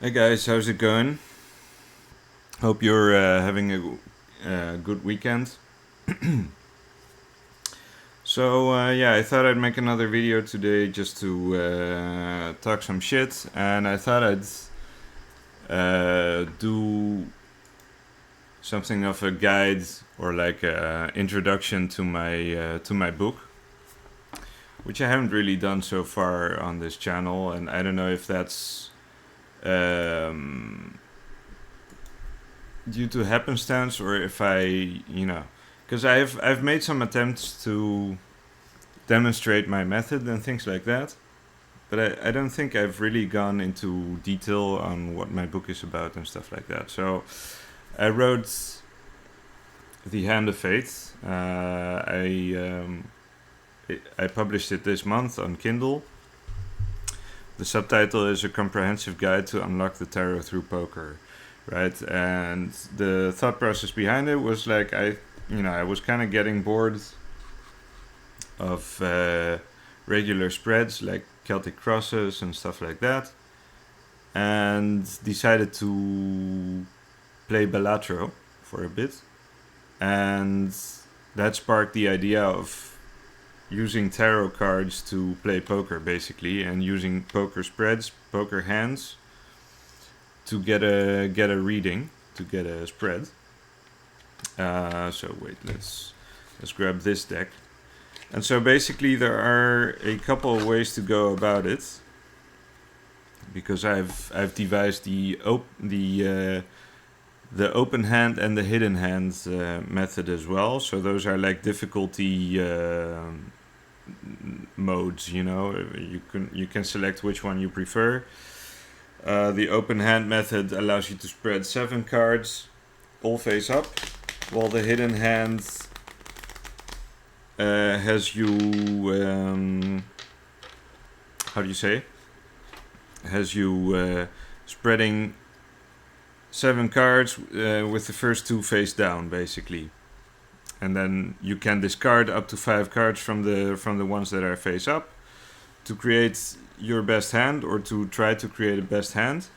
Hey guys, how's it going? Hope you're having a good weekend. Yeah, I thought I'd make another video today just to talk some shit, and I thought I'd do something of a guide or like a introduction to my book, which I haven't really done so far on this channel, and I don't know if that's um, due to happenstance or if because I've made some attempts to demonstrate my method and things like that, but I don't think I've really gone into detail on what my book is about and stuff like that. So I wrote The Hand of Fate. I published it this month on Kindle. The subtitle is A Comprehensive Guide to Unlock the Tarot Through Poker, right? And the thought process behind it was like I was kind of getting bored of regular spreads like Celtic crosses and stuff like that, and decided to play Balatro for a bit, and that sparked the idea of using tarot cards to play poker basically, and using poker spreads, poker hands to get a reading, to get a spread. So wait, let's grab this deck. And so basically there are a couple of ways to go about it, because I've devised the open hand and the hidden hand method as well. So those are like difficulty modes. You can select which one you prefer. The open hand method allows you to spread 7 cards, all face up, while the hidden hand has you how do you say? Has you spreading 7 cards with the first 2 face down, basically, and then you can discard up to 5 cards from the ones that are face up to create your best hand, or to try to create a best hand.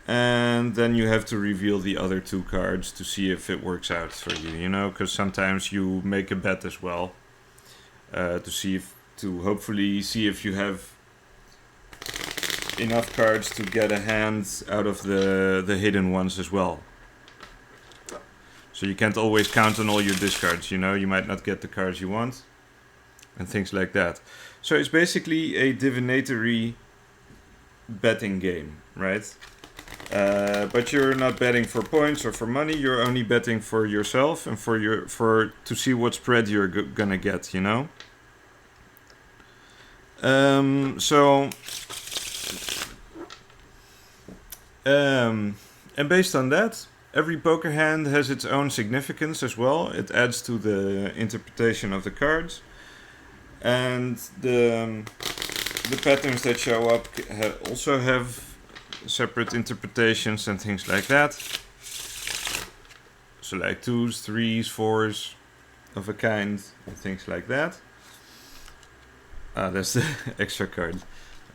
And then you have to reveal the other 2 cards to see if it works out for you, because sometimes you make a bet as well, to hopefully see if you have enough cards to get a hand out of the hidden ones as well. So you can't always count on all your discards, you might not get the cards you want, and things like that. So it's basically a divinatory betting game, right? But you're not betting for points or for money. You're only betting for yourself and to see what spread you're gonna get. So and based on that, every poker hand has its own significance as well. It adds to the interpretation of the cards, and the patterns that show up also have separate interpretations and things like that. So like 2s, 3s, 4s of a kind, and things like that. That's the extra card.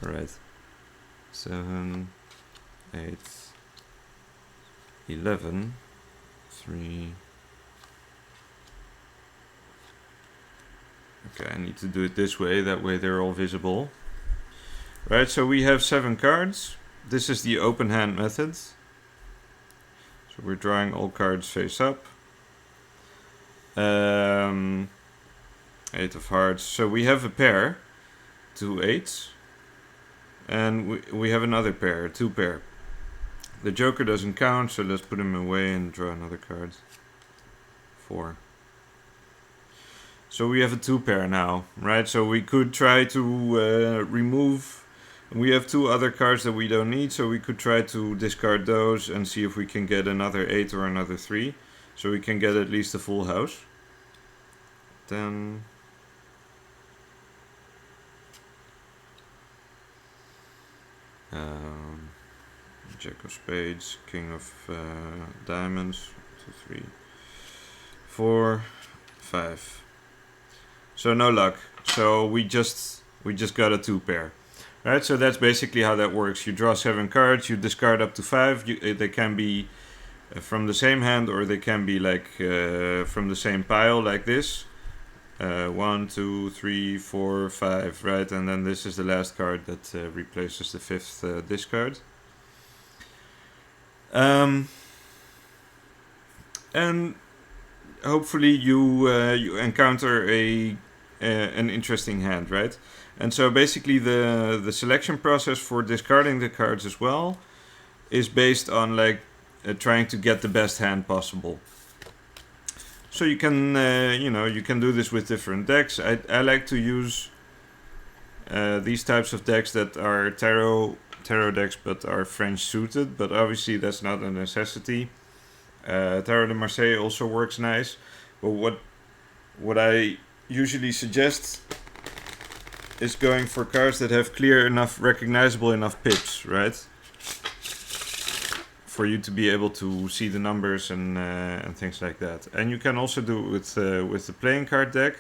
Alright. 7, 8, 11, 3. Okay, I need to do it this way, that way they're all visible. Right, so we have 7 cards. This is the open hand method. So we're drawing all cards face up. 8 of hearts. So we have a pair, 2 8s. And we have another pair, 2 pair. The joker doesn't count, so let's put him away and draw another card. 4. So we have a 2 pair now, right? So we could try to remove. We have 2 other cards that we don't need, so we could try to discard those and see if we can get another 8 or another 3. So we can get at least a full house. 10. Jack of spades, king of diamonds, 2, 3, 4, 5. So no luck. So we just got a 2 pair. right? So that's basically how that works. You draw 7 cards, you discard up to 5. They can be from the same hand, or they can be like from the same pile, like this. 1, 2, 3, 4, 5, right? And then this is the last card that replaces the 5th discard. And hopefully you encounter an interesting hand, right? And so basically the selection process for discarding the cards as well is based on like trying to get the best hand possible. So you can you can do this with different decks. I like to use these types of decks that are tarot decks but are French suited, but obviously that's not a necessity. Tarot de Marseille also works nice, but what I usually suggest is going for cards that have clear enough, recognizable enough pips, right? For you to be able to see the numbers and things like that. And you can also do it with the playing card deck,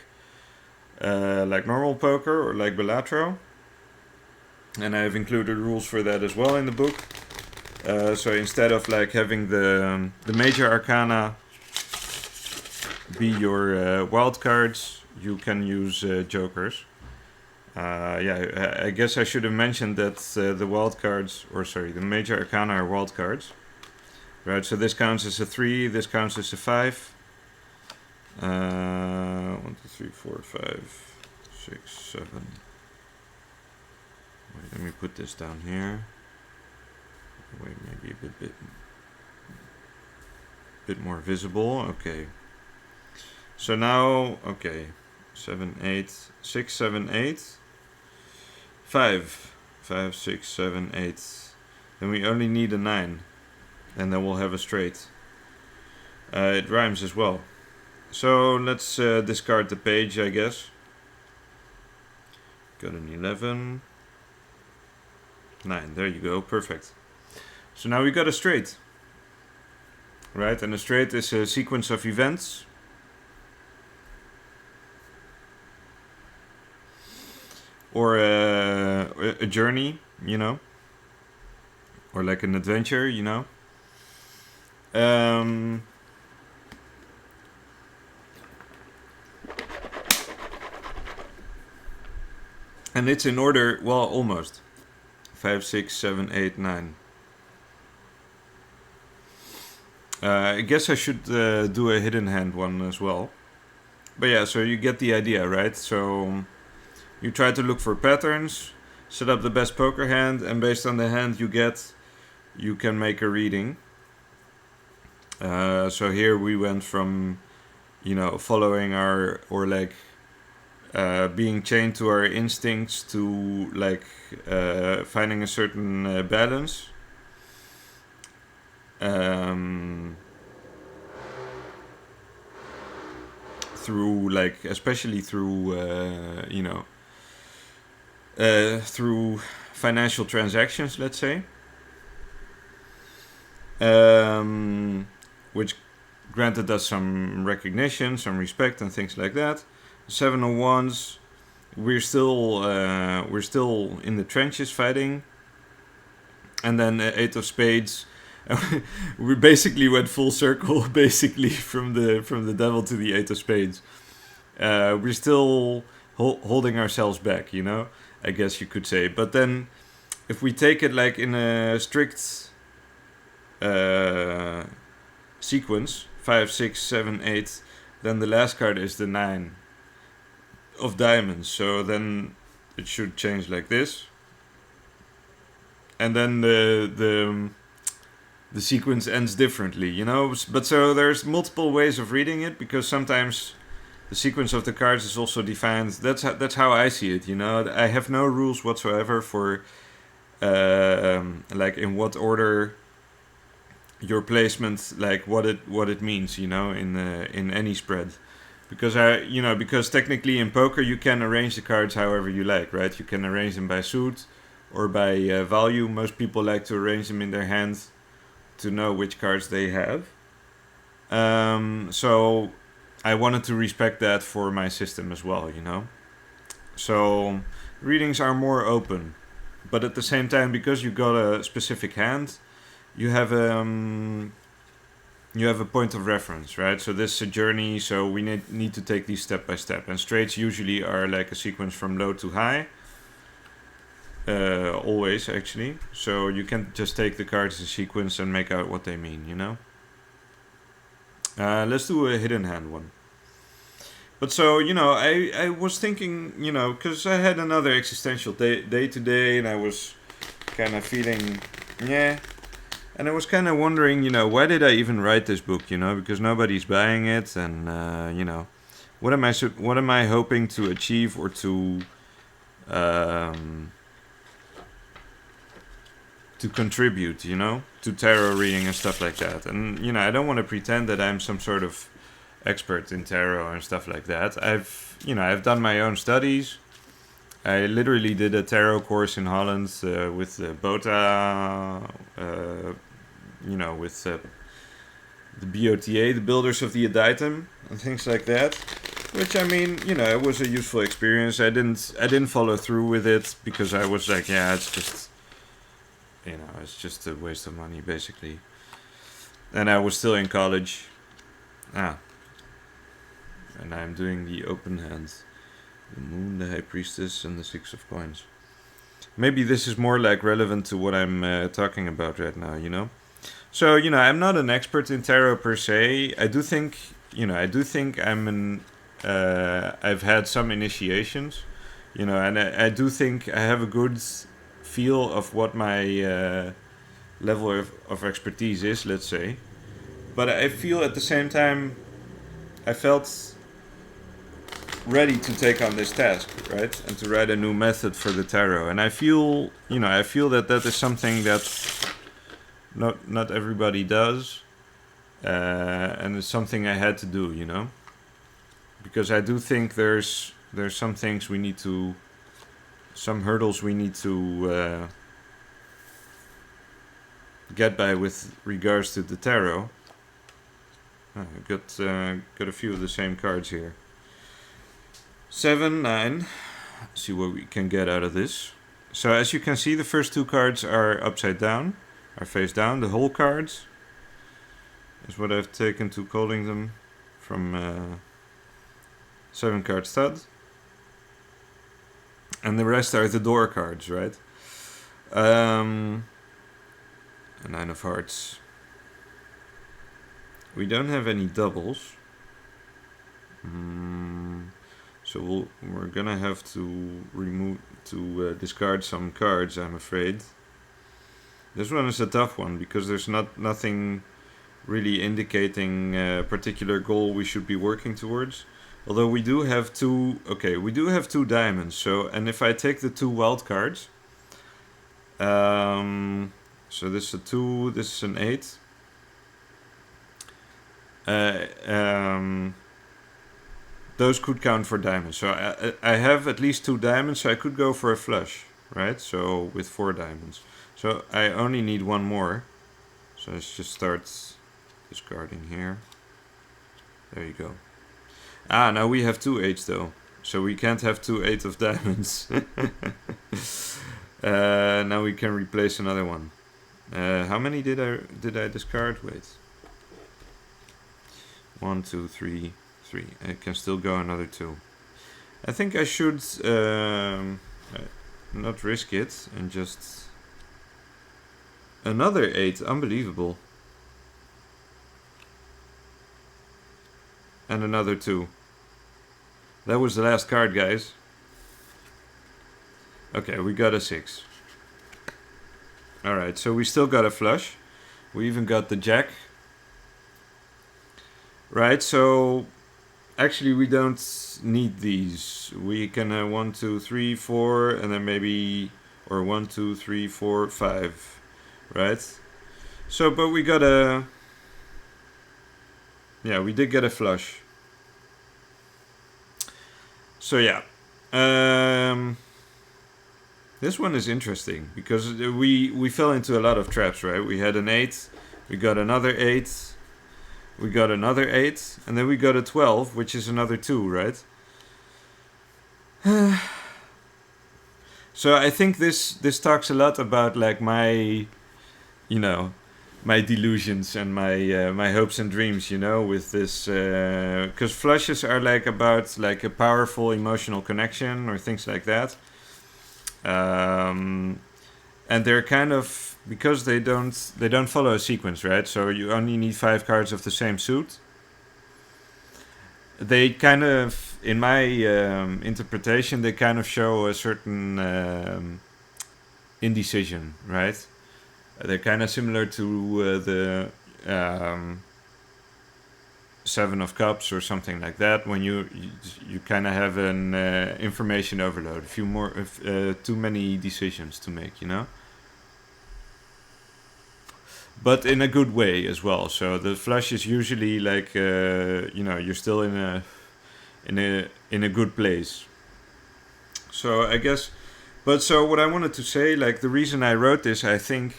like normal poker or like Balatro. And I have included rules for that as well in the book. So instead of like having the major arcana be your wild cards, you can use jokers. I guess I should have mentioned that the wild cards, the major arcana are wild cards. Right, so this counts as a 3, this counts as a 5. 1, 2, 3, 4, 5, 6, 7. Wait, let me put this down here. Wait, maybe a bit more visible. Okay. So now, okay, 7, 8, 6, 7, 8, 5, 5, 6, 7, 8. Then we only need a 9. And then we'll have a straight. It rhymes as well. So let's discard the page, I guess. Got an 11. 9, there you go, perfect. So now we got a straight. Right, and a straight is a sequence of events. Or a journey, you know. Or like an adventure, you know. And it's in order, well, almost 5, 6, 7, 8, 9. I guess I should do a hidden hand one as well. But yeah, so you get the idea, right? So you try to look for patterns, set up the best poker hand, and based on the hand you get, you can make a reading. So here we went from, following our, or like being chained to our instincts to like finding a certain balance. Through like, especially through, through financial transactions, let's say. Which granted us some recognition, some respect, and things like that. 7 of Wands, we're still in the trenches fighting, and then 8 of Spades, we basically went full circle, basically from the Devil to the 8 of Spades. We're still holding ourselves back, I guess you could say. But then, if we take it like in a strict sequence, 5, 6, 7, 8, then the last card is the 9 of diamonds. So then it should change like this, and then the sequence ends differently, But so there's multiple ways of reading it, because sometimes the sequence of the cards is also defined. That's how I see it, I have no rules whatsoever for like in what order your placement, like what it means, in any spread, because because technically in poker you can arrange the cards however you like, right? You can arrange them by suit or by value. Most people like to arrange them in their hand to know which cards they have. So I wanted to respect that for my system as well, So readings are more open, but at the same time, because you got a specific hand, you have a point of reference, right? So this is a journey, so we need to take these step by step. And straights usually are like a sequence from low to high. Always, actually. So you can just take the cards in sequence and make out what they mean, you know? Let's do a hidden hand one. But so, you know, I was thinking, you know, because I had another existential day today, and I was kind of feeling, yeah. And I was kind of wondering, you know, why did I even write this book, you know? Because nobody's buying it, and, you know, what am I hoping to achieve or to contribute, you know, to tarot reading and stuff like that. And, you know, I don't want to pretend that I'm some sort of expert in tarot and stuff like that. I've done my own studies. I literally did a tarot course in Holland with BOTA, with the BOTA, the Builders of the Aditum, and things like that. Which, I mean, you know, it was a useful experience. I didn't follow through with it because I was like, yeah, it's just, you know, it's just a waste of money, basically. And I was still in college. And I'm doing the open hands. The Moon, the High Priestess, and the Six of Coins. Maybe this is more like relevant to what I'm talking about right now, you know? So, you know, I'm not an expert in tarot per se. I do think I've had some initiations, you know, and I do think I have a good feel of what my level of expertise is, let's say. But I feel at the same time, I felt ready to take on this task, right? And to write a new method for the tarot. And I feel that is something that not everybody does. And it's something I had to do, you know? Because I do think there's some things some hurdles we need to get by with regards to the tarot. I've got a few of the same cards here. 7, 9. See what we can get out of this. So as you can see, the first two cards are upside down, are face down. The whole cards is what I've taken to calling them from 7 card stud. And the rest are the door cards, right? A 9 of hearts. We don't have any doubles. So we're gonna have to discard some cards, I'm afraid. This one is a tough one because there's nothing really indicating a particular goal we should be working towards. Although we do have two diamonds. So, and if I take the 2 wild cards, so this is a 2, this is an 8. Those could count for diamonds. So I have at least 2 diamonds, so I could go for a flush, right? So with 4 diamonds. So I only need 1 more. So let's just start discarding here. There you go. Now we have 2 8s though. So we can't have 2 8 of diamonds. Now we can replace another one. How many did I discard? Wait. 1, 2, 3, 3. I can still go another 2. I think I should not risk it and just another 8. Unbelievable. And another 2. That was the last card, guys. Okay, we got a 6. Alright, so we still got a flush. We even got the jack. Right, so actually we don't need these. We can 1, 2, 3, 4, and then maybe, or 1, 2, 3, 4, 5. Right? So, but we got we did get a flush. So yeah, this one is interesting because we fell into a lot of traps, right? We had an 8, we got another 8, we got another 8, and then we got a 12, which is another 2, right? So I think this talks a lot about like my, you know, my delusions and my hopes and dreams, you know, with this, because flushes are like about like a powerful emotional connection or things like that. And they're kind of, because they don't follow a sequence, right? So you only need 5 cards of the same suit. They kind of, in my interpretation, they kind of show a certain indecision, right? They're kind of similar to the Seven of Cups or something like that. When you kind of have an information overload, too many decisions to make, you know. But in a good way as well. So the flush is usually like you're still in a good place. So I guess, but so what I wanted to say, like the reason I wrote this, I think,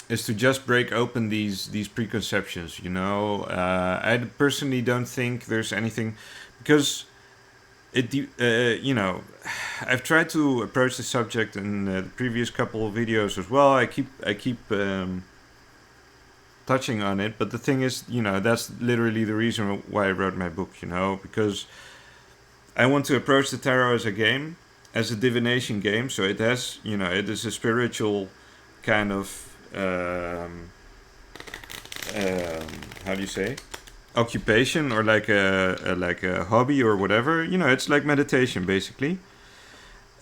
is to just break open these preconceptions. You know, I personally don't think there's anything, because I've tried to approach the subject in the previous couple of videos as well. I keep touching on it, but the thing is, that's literally the reason why I wrote my book. Because I want to approach the tarot as a game, as a divination game. So it has, it is a spiritual kind of how do you say, occupation, or like a hobby or whatever. It's like meditation basically.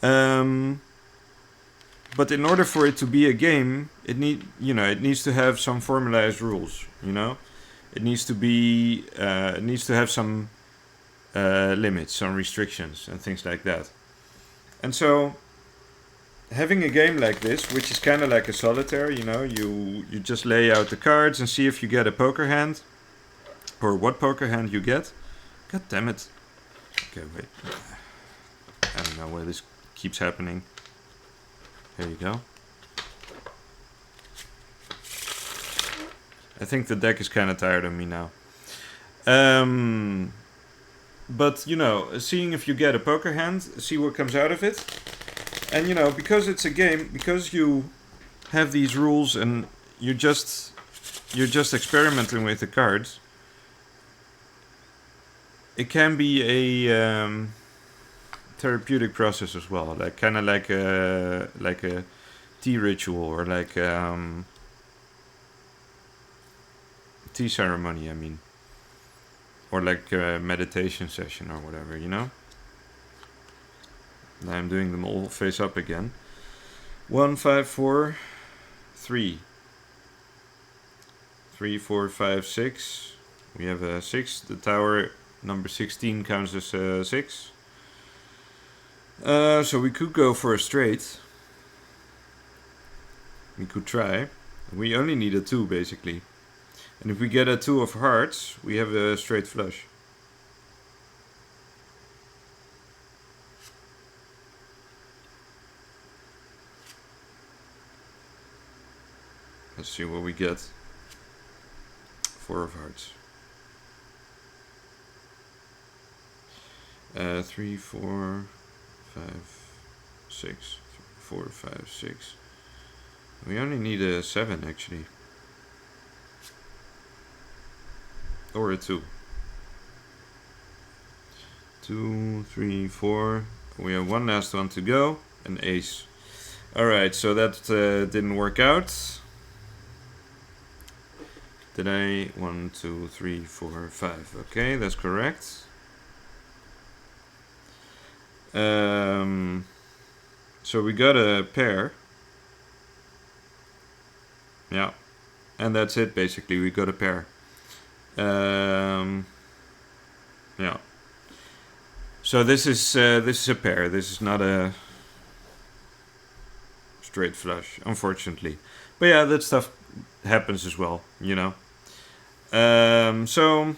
But in order for it to be a game, it needs to have some formalized rules. It needs to be it needs to have some limits, some restrictions, and things like that. And so, having a game like this, which is kind of like a solitaire, you just lay out the cards and see if you get a poker hand, or what poker hand you get. God damn it. Okay, wait. I don't know why this keeps happening. Here you go. I think the deck is kind of tired of me now. But, seeing if you get a poker hand, see what comes out of it. And, because it's a game, because you have these rules and you're just experimenting with the cards, it can be a therapeutic process as well, like kind of like a tea ritual, or like tea ceremony, I mean, or like a meditation session or whatever, Now I'm doing them all face up again. 1, 5, 4, 3, 3, 4, 5, 6. We have a 6. The tower number 16 counts as a 6. So we could go for a straight. We could try. We only need a 2 basically. And if we get a 2 of hearts, we have a straight flush. Let's see what we get. 4 of hearts. 3, 4, 5, 6. 4, 5, 6. We only need a 7 actually. Or a 2. 2, 3, 4. We have one last one to go. An ace. Alright, so that didn't work out. Did I? 1, 2, 3, 4, 5. Okay, that's correct. So we got a pair. Yeah. And that's it basically, we got a pair. Yeah. So this is a pair. This is not a straight flush, unfortunately. But yeah, that stuff happens as well, So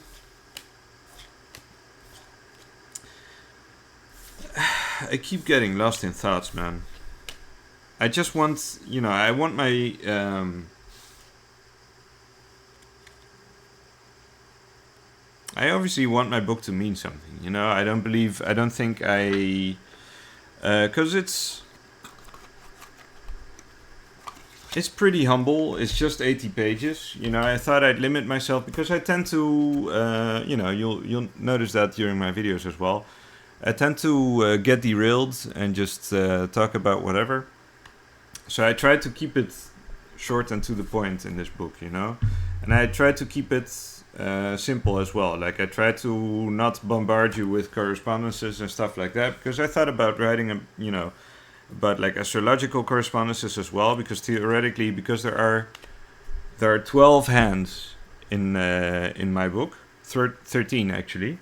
I keep getting lost in thoughts, man. I just want, I want my I obviously want my book to mean something. I don't think I because it's pretty humble. It's just 80 pages. You know, I thought I'd limit myself because I tend to, you know, you'll notice that during my videos as well. I tend to get derailed and just talk about whatever. So I try to keep it short and to the point in this book, you know, and I try to keep it simple as well. Like I try to not bombard you with correspondences and stuff like that, because I thought about writing about like astrological correspondences as well, because theoretically, because there are 12 hands in my book, 13 actually,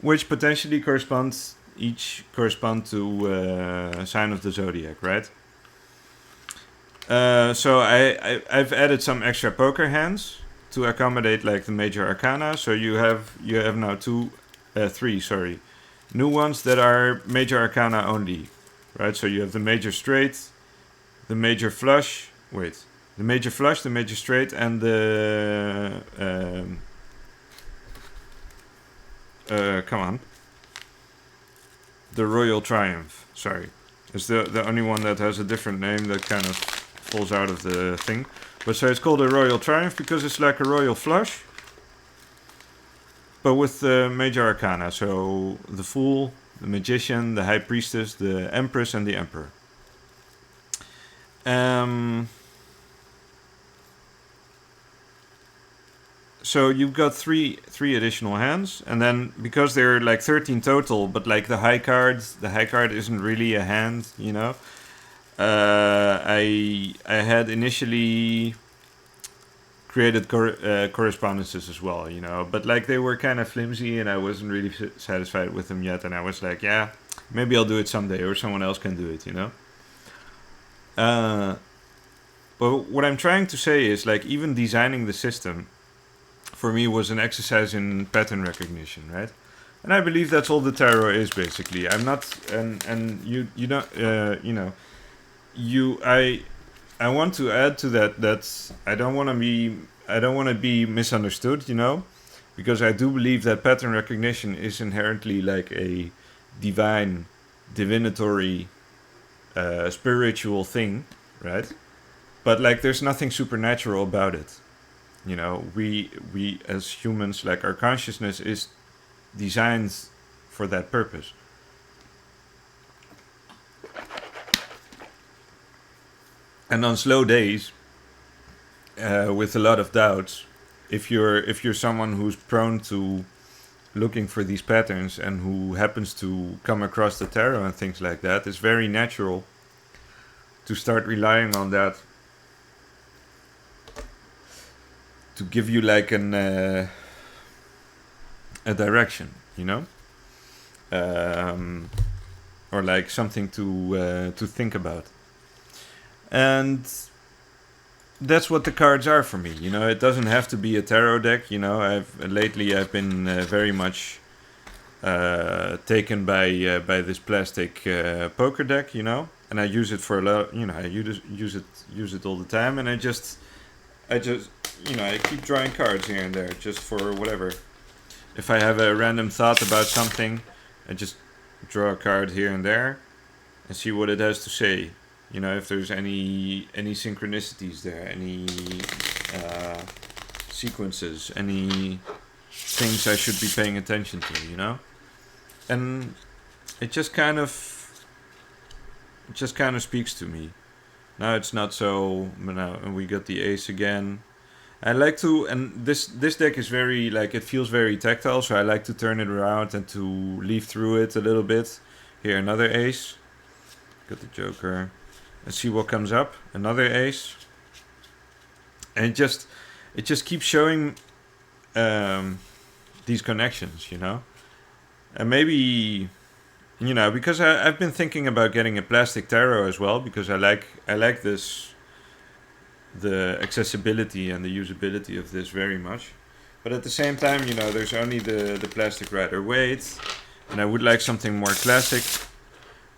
which potentially each correspond to a sign of the zodiac, right? So I've added some extra poker hands to accommodate like the major arcana. So you have now three new ones that are major arcana only, right? So you have the major straight, the major flush, the major flush, the major straight, and the the Royal Triumph. Sorry, it's the only one that has a different name that kind of falls out of the thing. But so it's called a Royal Triumph because it's like a royal flush, but with the major arcana. So the Fool, the Magician, the High Priestess, the Empress, and the Emperor. So you've got three additional hands, and then because there are like 13 total, but like the high card isn't really a hand, you know. I had initially created correspondences as well, you know, but like they were kind of flimsy, and I wasn't really satisfied with them yet, and I was like, yeah, maybe I'll do it someday, or someone else can do it, you know. But what I'm trying to say is, like, even designing the system for me was an exercise in pattern recognition, right? And I believe that's all the tarot is, basically. I'm not, and you don't, you know, I want to add to that I don't want to be misunderstood, you know, because I do believe that pattern recognition is inherently like a divinatory, spiritual thing, right? But like, there's nothing supernatural about it. You know, we as humans, like, our consciousness is designed for that purpose. And on slow days, with a lot of doubts, if you're someone who's prone to looking for these patterns and who happens to come across the tarot and things like that, it's very natural to start relying on that to give you like a direction, you know, or like something to think about. And that's what the cards are for me, you know. It doesn't have to be a tarot deck, you know. I've been very much taken by this plastic poker deck, you know, and I use it for a lot, you know. I use it all the time, and I just you know, I keep drawing cards here and there just for whatever. If I have a random thought about something, I just draw a card here and there and see what it has to say. You know, if there's any synchronicities there, any sequences, any things I should be paying attention to, you know? And it just kind of speaks to me. Now it's not so, now we got the ace again. I like to, and this deck is very, like, it feels very tactile, so I like to turn it around and to leaf through it a little bit. Here, another ace. Got the Joker. And see what comes up. Another ace. And it just keeps showing these connections, you know. And maybe, you know, because I've been thinking about getting a plastic tarot as well, because I like this, the accessibility and the usability of this very much. But at the same time, you know, there's only the plastic Rider-Waite, and I would like something more classic.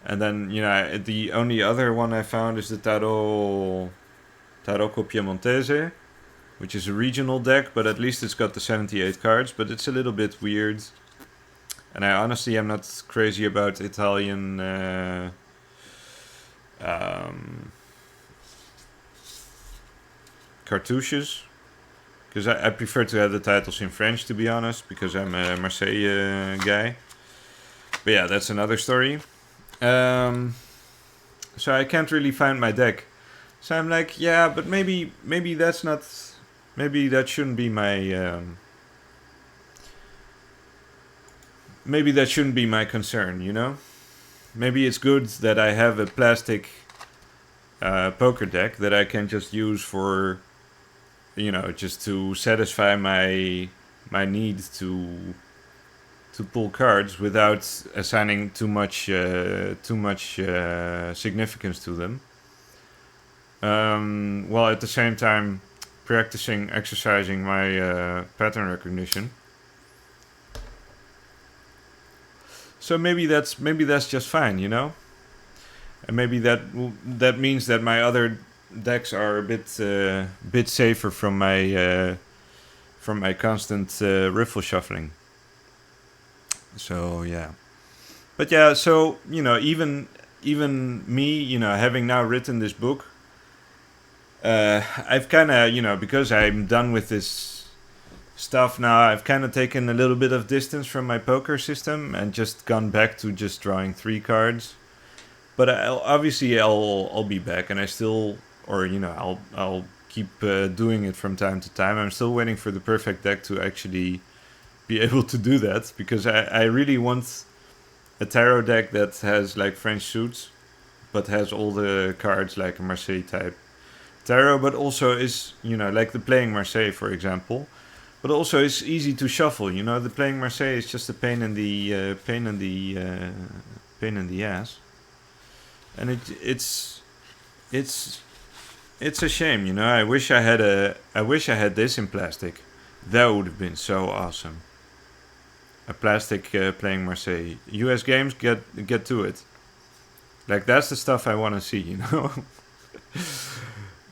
And then, you know, the only other one I found is the Tarocco Piemontese, which is a regional deck, but at least it's got the 78 cards, but it's a little bit weird. And I honestly am not crazy about Italian um, cartouches, because I prefer to have the titles in French, to be honest, because I'm a Marseille guy. But yeah, that's another story. So I can't really find my deck. So I'm like, yeah, but maybe that's not, maybe that shouldn't be my, maybe that shouldn't be my concern, you know? Maybe it's good that I have a plastic poker deck that I can just use for, you know, just to satisfy my need to pull cards without assigning too much significance to them. While at the same time exercising my pattern recognition. So maybe that's just fine, you know. And maybe that means that my other decks are a bit safer from my constant riffle shuffling. So yeah, but yeah, so you know, even me, you know, having now written this book, I've kind of, you know, because I'm done with this stuff now, I've kind of taken a little bit of distance from my poker system and just gone back to just drawing 3 cards. But I'll be back, and I still, or you know, I'll keep doing it from time to time. I'm still waiting for the perfect deck to actually be able to do that, because I really want a tarot deck that has like French suits, but has all the cards like a Marseille type tarot, but also is, you know, like the Playing Marseille, for example. But also is easy to shuffle. You know, the Playing Marseille is just a pain in the ass, and it's a shame. You know, I wish I had this in plastic. That would have been so awesome. A plastic Playing Marseille. US Games, get to it. Like, that's the stuff I want to see, you know.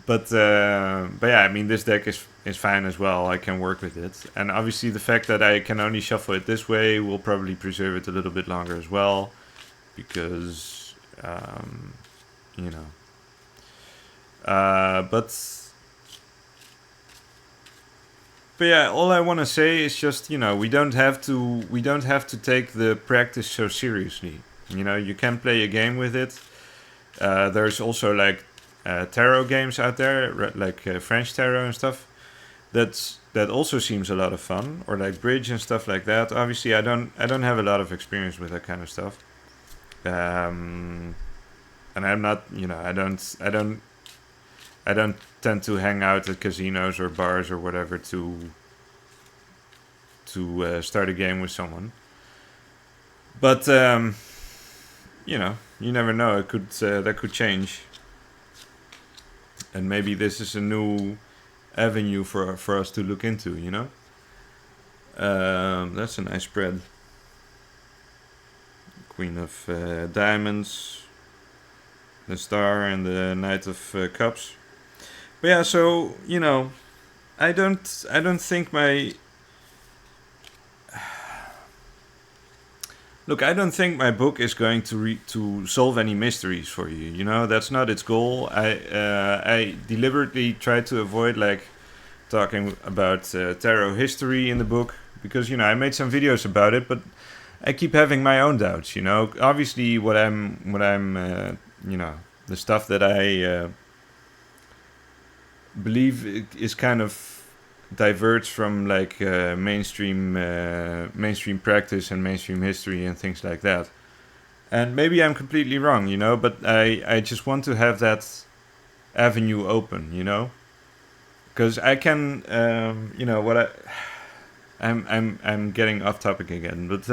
But yeah, I mean, this deck is fine as well. I can work with it, and obviously the fact that I can only shuffle it this way will probably preserve it a little bit longer as well, because you know. But yeah, all I want to say is just, you know, we don't have to take the practice so seriously. You know, you can play a game with it. There's also like tarot games out there, like French tarot and stuff. That also seems a lot of fun, or like bridge and stuff like that. Obviously, I don't have a lot of experience with that kind of stuff. And I'm not, you know, I don't tend to hang out at casinos or bars or whatever to start a game with someone. But you know, you never know. It could that could change, and maybe this is a new avenue for us to look into. You know, that's a nice spread. Queen of Diamonds, the Star, and the Knight of Cups. But yeah, so you know, I don't think my look. I don't think my book is going to solve any mysteries for you. You know, that's not its goal. I deliberately try to avoid like talking about tarot history in the book, because you know I made some videos about it, but I keep having my own doubts. You know, obviously what I'm you know, the stuff that I believe is kind of diverts from like mainstream practice and mainstream history and things like that. And maybe I'm completely wrong, you know, but I just want to have that avenue open, you know, because I can you know what I'm getting off topic again, but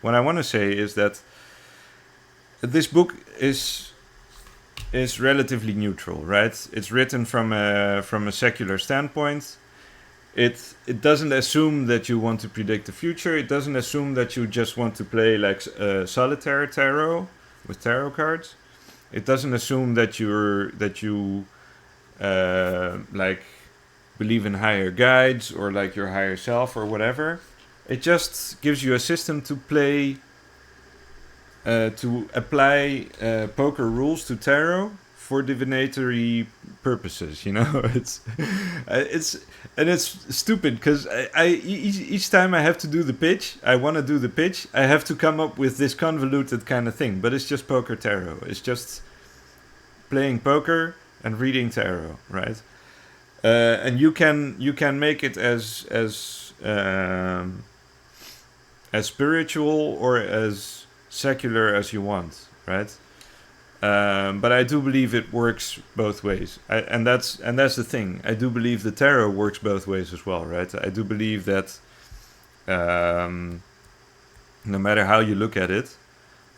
what I want to say is that this book is relatively neutral, right? It's written from a secular standpoint. It doesn't assume that you want to predict the future. It doesn't assume that you just want to play like solitaire tarot with tarot cards. It doesn't assume that you like believe in higher guides or like your higher self or whatever. It just gives you a system to play, to apply poker rules to tarot for divinatory purposes. You know, it's and it's stupid because each time I have to do the pitch, I want to do the pitch, I have to come up with this convoluted kind of thing. But it's just poker tarot. It's just playing poker and reading tarot, right? And you can make it as spiritual or as secular as you want, right? But I do believe it works both ways, and that's the thing. I do believe the tarot works both ways as well, right? I do believe that no matter how you look at it,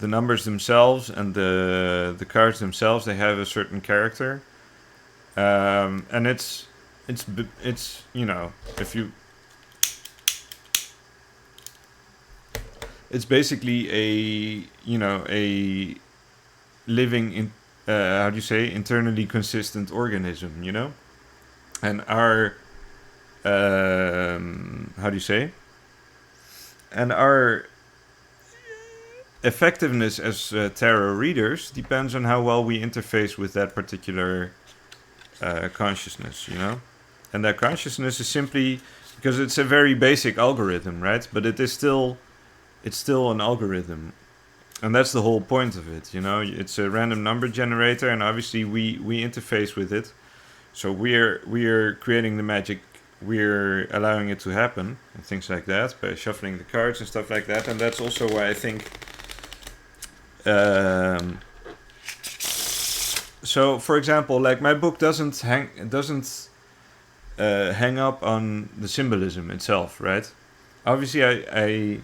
the numbers themselves and the cards themselves, they have a certain character, and it's you know, if you, it's basically a, you know, a living in, how do you say, internally consistent organism, you know. And our how do you say, and our effectiveness as tarot readers depends on how well we interface with that particular consciousness, you know. And that consciousness is simply because it's a very basic algorithm, right? But it is still, it's still an algorithm, and that's the whole point of it, you know. It's a random number generator, and obviously we interface with it. So we're creating the magic, we're allowing it to happen and things like that by shuffling the cards and stuff like that. And that's also why I think so for example, like my book doesn't hang up on the symbolism itself, right? Obviously I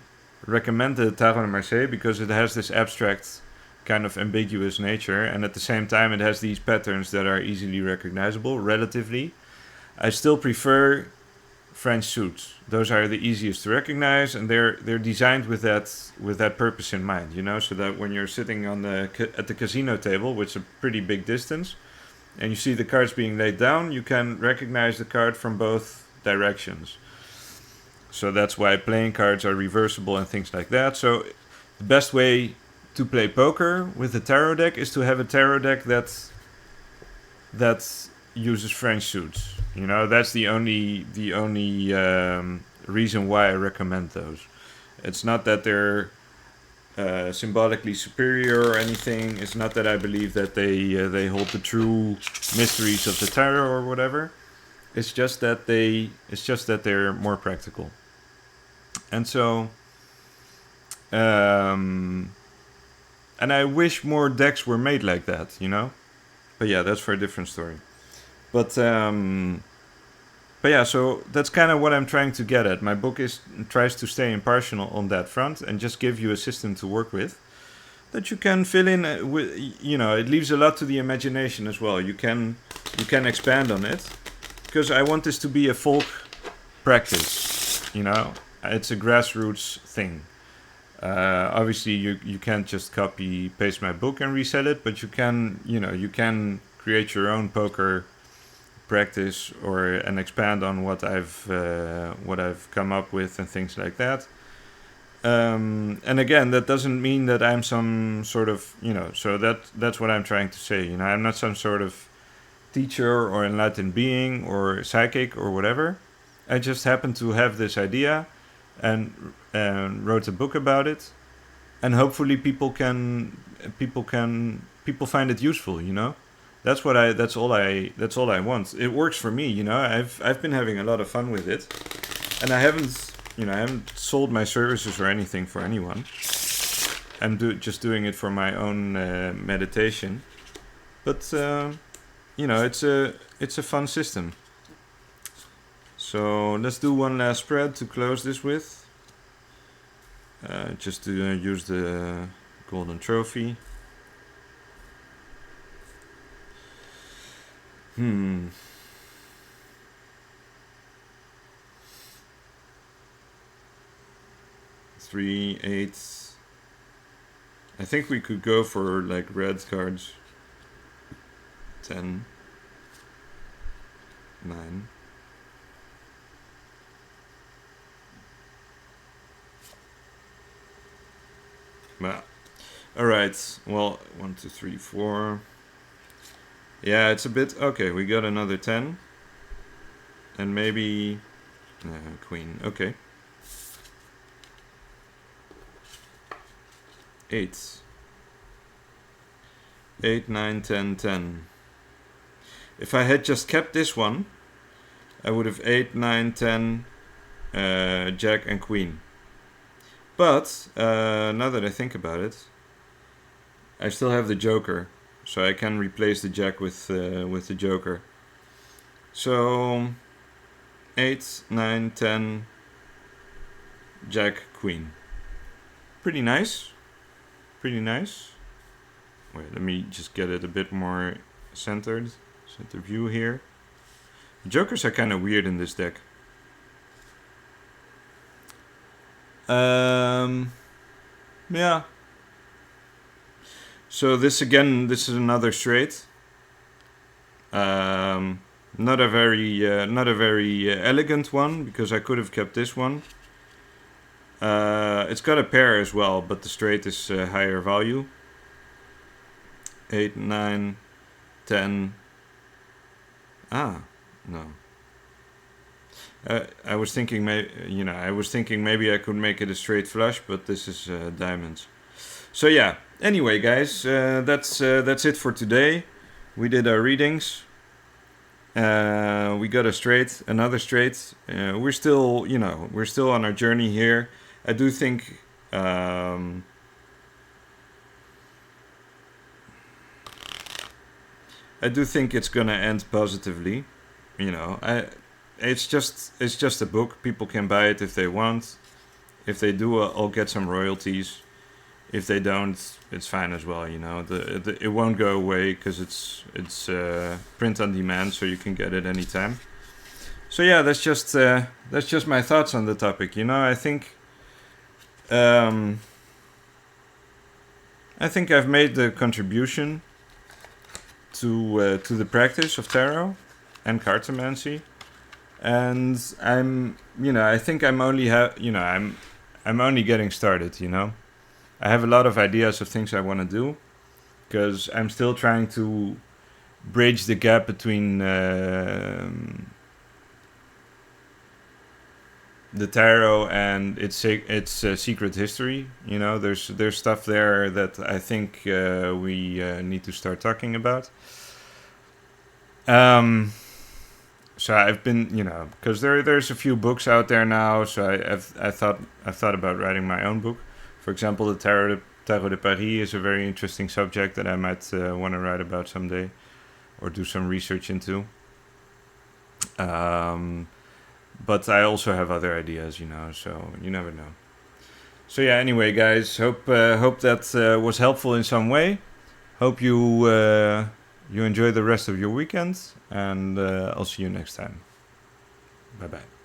recommend the Tarot de Marseille because it has this abstract kind of ambiguous nature, and at the same time it has these patterns that are easily recognizable relatively. I still prefer French suits. Those are the easiest to recognize, and they're designed with that purpose in mind, you know, so that when you're sitting on at the casino table, which is a pretty big distance, and you see the cards being laid down, you can recognize the card from both directions. So that's why playing cards are reversible and things like that. So the best way to play poker with a tarot deck is to have a tarot deck that uses French suits. You know, that's the only reason why I recommend those. It's not that they're symbolically superior or anything. It's not that I believe that they hold the true mysteries of the tarot or whatever. It's just that they're more practical. And so, and I wish more decks were made like that, you know. But yeah, that's for a different story. But yeah, so that's kind of what I'm trying to get at. My book tries to stay impartial on that front and just give you a system to work with that you can fill in with. You know, it leaves a lot to the imagination as well. You can expand on it, because I want this to be a folk practice. You know, it's a grassroots thing. Obviously, you can't just copy paste my book and resell it, but you can create your own poker practice and expand on what I've come up with and things like that. And again, that doesn't mean that I'm some sort of, you know, so that's what I'm trying to say. You know, I'm not some sort of teacher or enlightened being or psychic or whatever. I just happened to have this idea and wrote a book about it, and hopefully people find it useful, you know. That's all I want. It works for me, you know. I've been having a lot of fun with it, and I haven't sold my services or anything for anyone. I'm just doing it for my own meditation. But you know, it's a fun system. So let's do one last spread to close this with. Just to use the golden trophy. Three, 8. I think we could go for like red cards. 10, 9. But all right. Well, 1, 2, 3, 4. Yeah, it's a bit okay. We got another 10, and maybe queen. Okay. 8. 8, 9, 10, 10. If I had just kept this one, I would have 8, 9, 10, Jack and Queen. But now that I think about it, I still have the Joker, so I can replace the Jack with the Joker. So 8, 9, 10, Jack, Queen. Pretty nice. Pretty nice. Wait, let me just get it a bit more centered. Center view here. Jokers are kind of weird in this deck. Yeah. So this is another straight. Not a very elegant one, because I could have kept this one. It's got a pair as well, but the straight is higher value. 8, 9, 10. Ah, no. I was thinking maybe I could make it a straight flush, but this is diamonds. So yeah. Anyway, guys, that's it for today. We did our readings. We got another straight. We're still on our journey here. I do think. I do think it's gonna end positively. It's just a book. People can buy it if they want. If they do, I'll get some royalties. If they don't, it's fine as well. It won't go away because it's print on demand, so you can get it anytime. So yeah, that's just my thoughts on the topic. I think I've made the contribution to the practice of tarot and cartomancy, and I think I'm only I'm only getting started. I have a lot of ideas of things I want to do, because I'm still trying to bridge the gap between the tarot and its secret history. There's stuff there that I think we need to start talking about. So I've been, because there's a few books out there now. So I've thought about writing my own book. For example, the Tarot de Paris is a very interesting subject that I might want to write about someday, or do some research into. But I also have other ideas, so you never know. So yeah, anyway, guys, hope that was helpful in some way. Hope you enjoy the rest of your weekend, and I'll see you next time. Bye-bye.